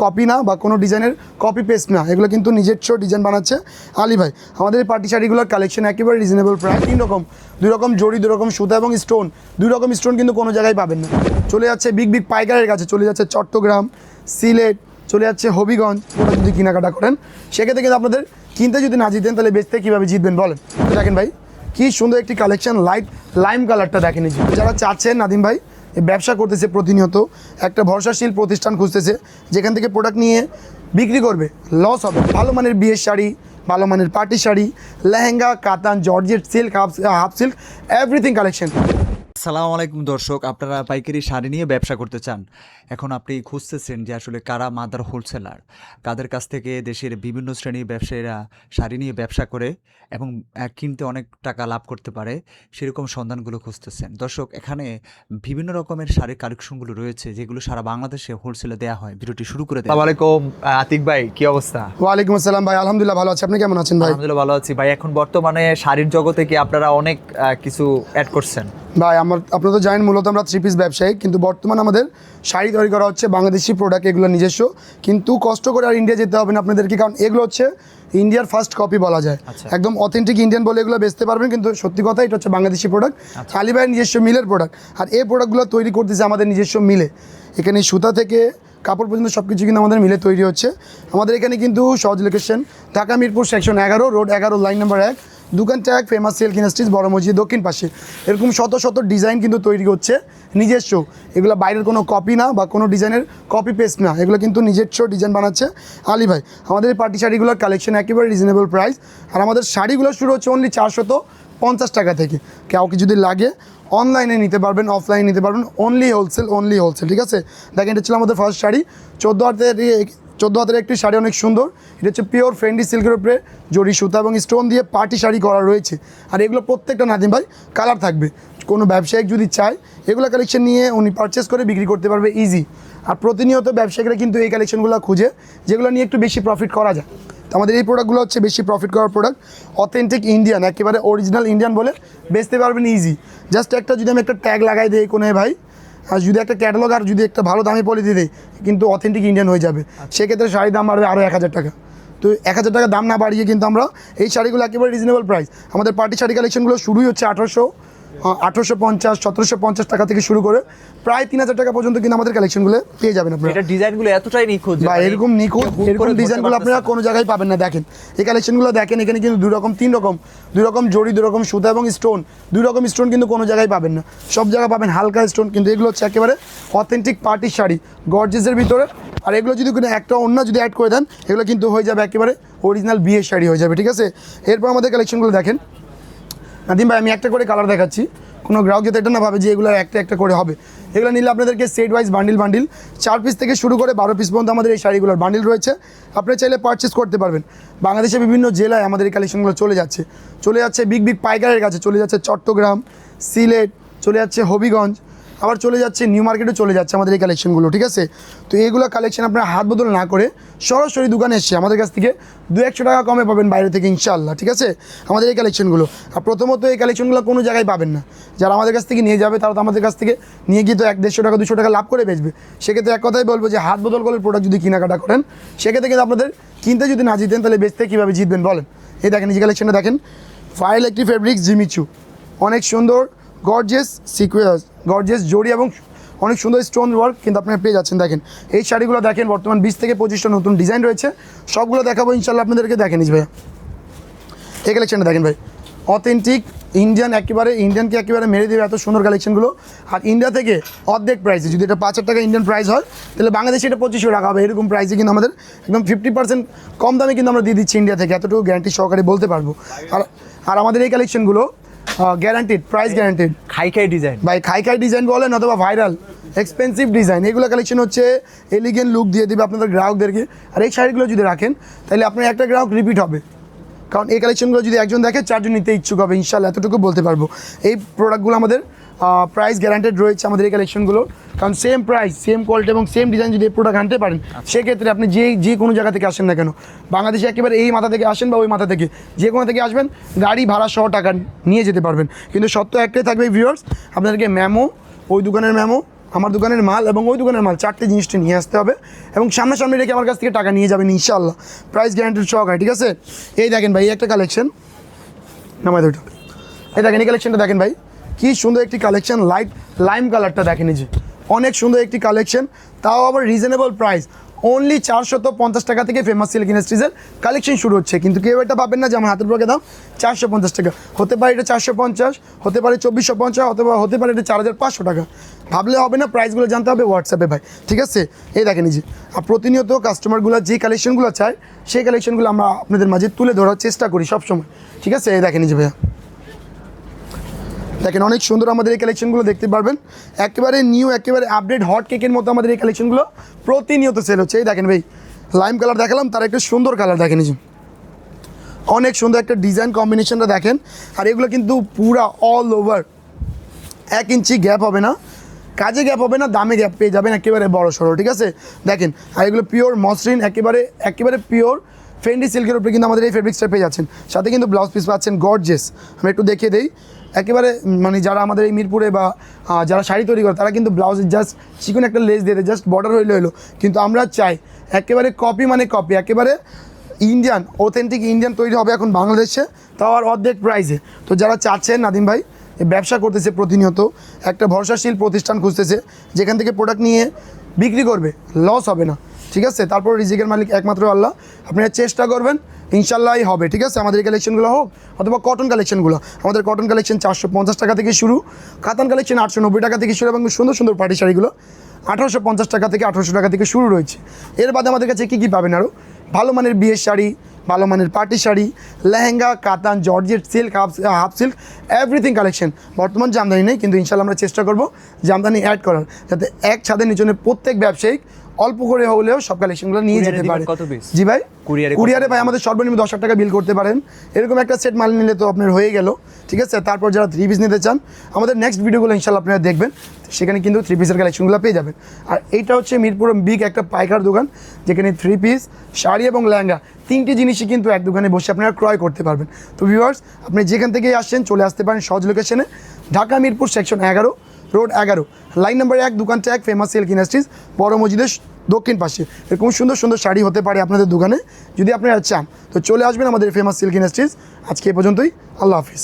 Copy না বা কোনো ডিজাইনের কপি পেস্ট না, এগুলো কিন্তু নিজস্ব ডিজাইন বানাচ্ছে আলী ভাই। আমাদের এই পার্টি শাড়িগুলোর কালেকশন একেবারে রিজনেবল প্রাইস। দুই রকম জড়ি, দুই রকম সুতা এবং স্টোন, দুই রকম স্টোন কিন্তু কোনো জায়গায় পাবেন না। চলে যাচ্ছে বিগ বিগ পাইকারের কাছে, চলে যাচ্ছে চট্টগ্রাম, সিলেট, চলে যাচ্ছে হবিগঞ্জ। ওটা যদি কেনাকাটা করেন সেক্ষেত্রে কিন্তু আপনাদের কিনতে যদি না জিতেন তাহলে বেচতে কীভাবে জিতবেন বলেন। দেখেন ভাই কি সুন্দর একটি কালেকশন, লাইট লাইম কালারটা দেখেন। যারা চাচ্ছেন নাদিম ভাই ব্যবসা করতেছে, প্রতিনিয়ত একটা ভরসাশীল প্রতিষ্ঠান খুঁজতেছে যেখান থেকে প্রোডাক্ট নিয়ে বিক্রি করবে, লস হবে, ভালো মানের বিয়ের শাড়ি, ভালো মানের পার্টি শাড়ি, লেহেঙ্গা, কাতান, georgette, silk, half silk, everything collection. আসসালামু আলাইকুম দর্শক, আপনারা পাইকারি শাড়ি নিয়ে ব্যবসা করতে চান, এখন আপনি খুঁজতেছেন যে আসলে কারা মাদার হোলসেলার, কাদের কাছ থেকে দেশের বিভিন্ন শ্রেণীর ব্যবসায়ীরা শাড়ি নিয়ে ব্যবসা করে এবং কিনতে অনেক টাকা লাভ করতে পারে, সেরকম সন্ধানগুলো খুঁজতেছেন। দর্শক, এখানে বিভিন্ন রকমের শাড়ির কালেকশনগুলো রয়েছে যেগুলো সারা বাংলাদেশে হোলসেলে দেওয়া হয়। ভিডিওটি শুরু করে দেয়। আসসালামু আলাইকুম আতিক ভাই, কি অবস্থা? ওয়ালাইকুম আসসালাম ভাই, আলহামদুলিল্লাহ ভালো আছি, আপনি কেমন আছেন ভাই? আলহামদুলিল্লাহ ভালো আছি ভাই। এখন বর্তমানে শাড়ির জগতে কি আপনারা অনেক কিছু অ্যাড করছেন? ভাই আপনারা তো জানেন মূলত আমরা 3 পিস ব্যবসায়ী, কিন্তু বর্তমানে আমাদের শাড়ি তৈরি করা হচ্ছে বাংলাদেশি প্রোডাক্ট, এগুলো নিজস্ব, কিন্তু কষ্ট করে আর ইন্ডিয়া যেতে হবে না আপনাদেরকে, কারণ এগুলো হচ্ছে ইন্ডিয়ার ফার্স্ট কপি বলা যায়। একদম অথেন্টিক ইন্ডিয়ান বলে এগুলো বেচতে পারবেন, কিন্তু সত্যি কথা এটা হচ্ছে বাংলাদেশি প্রোডাক্ট, আলী ভাইয়ের নিজস্ব মিলের প্রোডাক্ট। আর এই প্রোডাক্টগুলো তৈরি করতেছে আমাদের নিজস্ব মিলে। এখানে সুতা থেকে কাপড় পর্যন্ত সব কিছু কিন্তু আমাদের মিলে তৈরি হচ্ছে। আমাদের এখানে কিন্তু সহজ location Dhaka Mirpur section 11, road 11, line number 1, দোকান ট্যাগ ফেমাস সিল্ক ইন্ডাস্ট্রিজ, বড় মসজিদ দক্ষিণ পাশে। এরকম শত শত ডিজাইন কিন্তু তৈরি হচ্ছে নিজস্ব, এগুলো বাইরের কোনো কপি না বা কোনো ডিজাইনের কপি পেস্ট না, এগুলো কিন্তু নিজস্ব ডিজাইন বানাচ্ছে আলী ভাই। আমাদের এই পার্টি শাড়িগুলোর কালেকশন একেবারে রিজনেবল প্রাইস। আর আমাদের শাড়িগুলো শুরু হচ্ছে অনলি 450 টাকা থেকে। কাউকে যদি লাগে অনলাইনে নিতে পারবেন, অফলাইনে নিতে পারবেন, অনলি হোলসেল, ঠিক আছে। দেখেন এটা ছিল আমাদের ফার্স্ট শাড়ি, 14 হাতের একটি শাড়ি, অনেক সুন্দর। এটা হচ্ছে পিওর ফেন্ডি সিল্কের উপরে জরি সুতা এবং স্টোন দিয়ে পার্টি শাড়ি করা রয়েছে। আর এগুলো প্রত্যেকটা নাদিম ভাই কালার থাকবে। কোনো ব্যবসায়িক যদি চায় এগুলো কালেকশন নিয়ে উনি পারচেস করে বিক্রি করতে পারবে ইজি। আর প্রতিনিয়ত ব্যবসায়িকরা কিন্তু এই কালেকশনগুলো খুঁজে যেগুলো নিয়ে একটু বেশি প্রফিট করা যায়। তো আমাদের এই প্রোডাক্টগুলো হচ্ছে বেশি প্রফিট করার প্রোডাক্ট, অথেন্টিক ইন্ডিয়ান, একেবারে অরিজিনাল ইন্ডিয়ান বলে বেচতে পারবেন ইজি। জাস্ট একটা যদি আমি একটা ট্যাগ লাগাই দিই কোনো ভাই, আর যদি একটা ক্যাটালগ আর যদি একটা ভালো দামে পলিথি দিই, কিন্তু অথেন্টিক ইন্ডিয়ান হয়ে যাবে। সেক্ষেত্রে শাড়ির দাম বাড়বে আরও 1000 টাকা। তো 1000 টাকা দাম না বাড়িয়ে কিন্তু আমরা এই শাড়িগুলো একেবারে রিজনেবল প্রাইস। আমাদের পার্টি শাড়ি কালেকশনগুলো শুরুই হচ্ছে 1850, 1750 টাকা থেকে শুরু করে প্রায় 3000 টাকা পর্যন্ত কিন্তু আমাদের কালেকশনগুলো পেয়ে যাবেন আপনারা। এটা ডিজাইনগুলো এতটাই নিখুঁত বা এরকম নিখুঁত, এরকম ডিজাইনগুলো আপনারা কোনো জায়গায় পাবেন না। দেখেন এই কালেকশনগুলো দেখেন, এখানে কিন্তু দুই রকম জড়ি, দুই রকম সুতা এবং স্টোন, দুই রকম স্টোন কিন্তু কোনো জায়গায় পাবেন না। সব জায়গায় পাবেন হালকা স্টোন, কিন্তু এগুলো হচ্ছে একেবারে অথেন্টিক পার্টি শাড়ি গর্জেসের ভিতরে। আর এগুলো যদি কোনো একটা অন্য যদি অ্যাড করে দেন, এগুলো কিন্তু হয়ে যাবে একেবারে অরিজিনাল বিয়ের শাড়ি হয়ে যাবে, ঠিক আছে। এরপর আমাদের কালেকশনগুলো দেখেন নাদিম ভাই, আমি একটা করে কালার দেখাচ্ছি, কোনো গ্রাহক যাতে এটা না ভাবে যে এগুলো একটা করে হবে। এগুলো নিলে আপনাদেরকে সেট ওয়াইজ বান্ডিল 4 পিস থেকে শুরু করে 12 পিস পর্যন্ত আমাদের এই শাড়িগুলোর বান্ডিল রয়েছে। আপনি চাইলে পারচেস করতে পারবেন। বাংলাদেশের বিভিন্ন জেলায় আমাদের এই কালেকশনগুলো চলে যাচ্ছে বিগ বিগ পাইকারের কাছে, চলে যাচ্ছে চট্টগ্রাম, সিলেট, চলে যাচ্ছে হবিগঞ্জ, আবার চলে যাচ্ছে নিউ মার্কেটে চলে যাচ্ছে আমাদের এই কালেকশনগুলো, ঠিক আছে। তো এইগুলো কালেকশন আপনার হাত বদল না করে সরাসরি দোকানে এসে আমাদের কাছ থেকে 200-100 টাকা কমে পাবেন বাইরে থেকে ইনশাআল্লাহ, ঠিক আছে। আমাদের এই কালেকশনগুলো, আর প্রথমত এই কালেকশনগুলো কোনো জায়গায় পাবেন না। যারা আমাদের কাছ থেকে নিয়ে যাবে তারা তো আমাদের কাছ থেকে নিয়ে গিয়ে তো 100-150 টাকা 200 টাকা লাভ করে বেচবে। সেক্ষেত্রে এক কথাই বলবো যে হাত বদল করে প্রোডাক্ট যদি কেনাকাটা করেন সেক্ষেত্রে কিন্তু আপনাদের কিনতে যদি না জিতেন তাহলে বেচতে কীভাবে জিতবেন বলেন। এই দেখেন এই কালেকশনটা দেখেন, ফায়ার ইলেকট্রিক ফেব্রিক্স জিমিচু, অনেক সুন্দর গর্জিয়াস সিকোয়েন্স, গর্জিয়াস জড়ি এবং অনেক সুন্দর স্টোন ওয়ার্ক কিন্তু আপনারা পেয়ে যাচ্ছেন। দেখেন এই শাড়িগুলো দেখেন, বর্তমান 20 থেকে 25টা নতুন ডিজাইন রয়েছে, সবগুলো দেখাবো ইনশাল্লাহ আপনাদেরকে। দেখেন ভাইয়া এই কালেকশনটা দেখেন ভাই, অথেন্টিক ইন্ডিয়ান, একেবারে ইন্ডিয়ানকে একেবারে মেরে দেবে এত সুন্দর কালেকশনগুলো। আর ইন্ডিয়া থেকে অর্ধেক প্রাইসে, যদি এটা 5000 টাকা ইন্ডিয়ান প্রাইস হয় তাহলে বাংলাদেশে এটা 2500 টাকা হবে। এরকম প্রাইসে কিন্তু আমাদের একদম 50% কম দামে কিন্তু আমরা দিয়ে দিচ্ছি ইন্ডিয়া থেকে, এতটুকু গ্যারান্টি সহকারে বলতে পারবো। আর আমাদের এই কালেকশনগুলো গ্যারান্টিড, প্রাইস গ্যারান্টিড। খাই ডিজাইন ভাই, খাই ডিজাইন বলেন অথবা ভাইরাল এক্সপেন্সিভ ডিজাইন, এগুলো কালেকশন হচ্ছে এলিগেন্ট লুক দিয়ে দেবে আপনাদের গ্রাহকদেরকে। আর এই শাড়িগুলো যদি রাখেন তাহলে আপনার একটা গ্রাহক রিপিট হবে, কারণ এই কালেকশনগুলো যদি একজন দেখে 4 জন নিতে ইচ্ছুক হবে ইনশাআল্লাহ, এতটুকু বলতে পারবো। এই প্রোডাক্টগুলো আমাদের প্রাইস গ্যারান্টেড রয়েছে আমাদের এই কালেকশনগুলো, কারণ সেম প্রাইস, সেম কোয়ালিটি এবং সেম ডিজাইন যদি এই প্রোডাক্ট আনতে পারেন সেক্ষেত্রে আপনি যে কোনো জায়গা থেকে আসেন না কেন, বাংলাদেশে একেবারে এই মাথা থেকে আসেন বা ওই মাথা থেকে যে কোনো থেকে আসবেন, গাড়ি ভাড়া সহ টাকা নিয়ে যেতে পারবেন। কিন্তু সত্য একটাই থাকবে ভিউয়ার্স, আপনাদেরকে মেমো, ওই দোকানের মেমো আমার দোকানের মাল এবং ওই দোকানের মাল চারটে জিনিসটা নিয়ে আসতে হবে এবং সামনাসামনি রেখে আমার কাছ থেকে টাকা নিয়ে যাবেন ইনশাআল্লাহ, প্রাইস গ্যারান্টিড সহকারে, ঠিক আছে। এই দেখেন ভাই, এই একটা কালেকশন নামাই দুটো, এই দেখেন এই কালেকশনটা দেখেন ভাই, কি সুন্দর একটি কালেকশন, লাইম কালারটা দেখেন, এই যে অনেক সুন্দর একটি কালেকশন, তাও আবার রিজনেবল প্রাইস, অনলি 450 টাকা থেকে ফেমাস সিল্ক ইন্ডাস্ট্রিজের কালেকশন শুরু হচ্ছে। কিন্তু কেউ এটা পাবেন না যে আমার হাতের পক্ষে দাম 450 টাকা, হতে পারে এটা 450, হতে পারে 2450, হতে পারে এটা 4500 টাকা। ভাবলে হবে না, প্রাইসগুলো জানতে হবে হোয়াটসঅ্যাপে ভাই, ঠিক আছে। এই দেখেন এই যে, আর প্রতিনিয়ত কাস্টমারগুলো যে কালেকশনগুলো চায় সেই কালেকশনগুলো আমরা আপনাদের মাঝে তুলে ধরার চেষ্টা করি সবসময়, ঠিক আছে। এই দেখেন এই যে ভাইয়া, দেখেন অনেক সুন্দর আমাদের এই কালেকশনগুলো দেখতে পারবেন, একেবারে নিউ, একেবারে আপডেট হট কেকের মতো আমাদের এই কালেকশনগুলো প্রতিনিয়ত সেল হচ্ছে। এই দেখেন ভাই, লাইম কালার দেখালাম, তার একটা সুন্দর কালার দেখেন, এই যে অনেক সুন্দর একটা ডিজাইন কম্বিনেশনটা দেখেন। আর এগুলো কিন্তু পুরা অল ওভার 1 ইঞ্চি গ্যাপ হবে না, কাজে গ্যাপ হবে না, দামে গ্যাপ পেয়ে যাবেন একেবারে বড় সড়ো, ঠিক আছে। দেখেন, আর এগুলো পিওর মসৃণ, একেবারে পিওর ফেন্ডি সিল্কের উপরে কিন্তু আমাদের এই ফেব্রিক্সটা পেয়ে যাচ্ছেন, সাথে কিন্তু ব্লাউজ পিস পাচ্ছেন গর্জিয়াস। আমি একটু দেখিয়ে দিই, একেবারে মানে যারা আমাদের এই মিরপুরে বা যারা শাড়ি তৈরি করে তারা কিন্তু ব্লাউজের জাস্ট চিকন একটা লেস দিয়ে দেয়, জাস্ট বর্ডার হইলো, কিন্তু আমরা চাই একেবারে কপি, মানে কপি, একেবারে ইন্ডিয়ান, অথেন্টিক ইন্ডিয়ান তৈরি হবে এখন বাংলাদেশে, তাও আর অর্ধেক প্রাইসে। তো যারা চাচ্ছেন নাদিম ভাই ব্যবসা করতেছে প্রতিনিয়ত, একটা ভরসাশীল প্রতিষ্ঠান খুঁজতেছে যেখান থেকে প্রোডাক্ট নিয়ে বিক্রি করবে, লস হবে না, ঠিক আছে। তারপর রিজিকের মালিক একমাত্র আল্লাহ, আপনারা চেষ্টা করবেন, ইনশাল্লাহই হবে, ঠিক আছে। আমাদের এই কালেকশনগুলো হোক অথবা কটন কালেকশনগুলো, আমাদের কটন কালেকশন 450 টাকা থেকে শুরু, কাতান কালেকশন 890 টাকা থেকে শুরু, এবং সুন্দর সুন্দর পাটি শাড়িগুলো 1850 টাকা থেকে 1800 টাকা থেকে শুরু রয়েছে। এর বাদে আমাদের কাছে কী পাবেন আরও, ভালো মানের বিয়ের শাড়ি, ভালো মানের পার্টি শাড়ি, লেহেঙ্গা, কাতান, georgette, silk, half silk, everything collection. বর্তমান জামদানি নেই, কিন্তু ইনশাল্লাহ আমরা চেষ্টা করব জামদানি অ্যাড করার, যাতে এক ছাদের নিচনে প্রত্যেক ব্যবসায়িক অল্প করে হলেও সব কালেকশনগুলো নিয়ে যেতে পারে। কত পিস? জি ভাই, কুরিয়ারে কুরিয়ারে ভাই আমাদের সর্বনিম্ন 10,000 টাকা বিল করতে পারেন, এরকম একটা সেট মাল নিলে তো আপনার হয়ে গেল, ঠিক আছে। তারপর যারা 3 পিস নিতে চান, আমাদের নেক্সট ভিডিওগুলো ইনশাল্লাহ আপনারা দেখবেন, সেখানে কিন্তু 3 পিসের কালেকশনগুলো পেয়ে যাবেন। আর এইটা হচ্ছে মিরপুর বিগ একটা পাইকার দোকান, যেখানে 3 পিস, শাড়ি এবং লেহেঙ্গা 3টি জিনিসই কিন্তু এক দোকানে বসে আপনারা ক্রয় করতে পারবেন। তো ভিউয়ার্স, আপনি যেখান থেকেই আসছেন চলে আসতে পারেন সহজ লোকেশনে, Dhaka Mirpur section 11, road 11, line number 1, দোকানটা 1, ফেমাস সিল্ক ইন্ডাস্ট্রিজ, বড় মসজিদের দক্ষিণ পাশে। এরকম সুন্দর সুন্দর শাড়ি হতে পারে আপনাদের দোকানে, যদি আপনারা চান তো চলে আসবেন আমাদের ফেমাস সিল্ক ইন্ডাস্ট্রিজ। আজকে এ পর্যন্তই, আল্লাহ হাফিজ।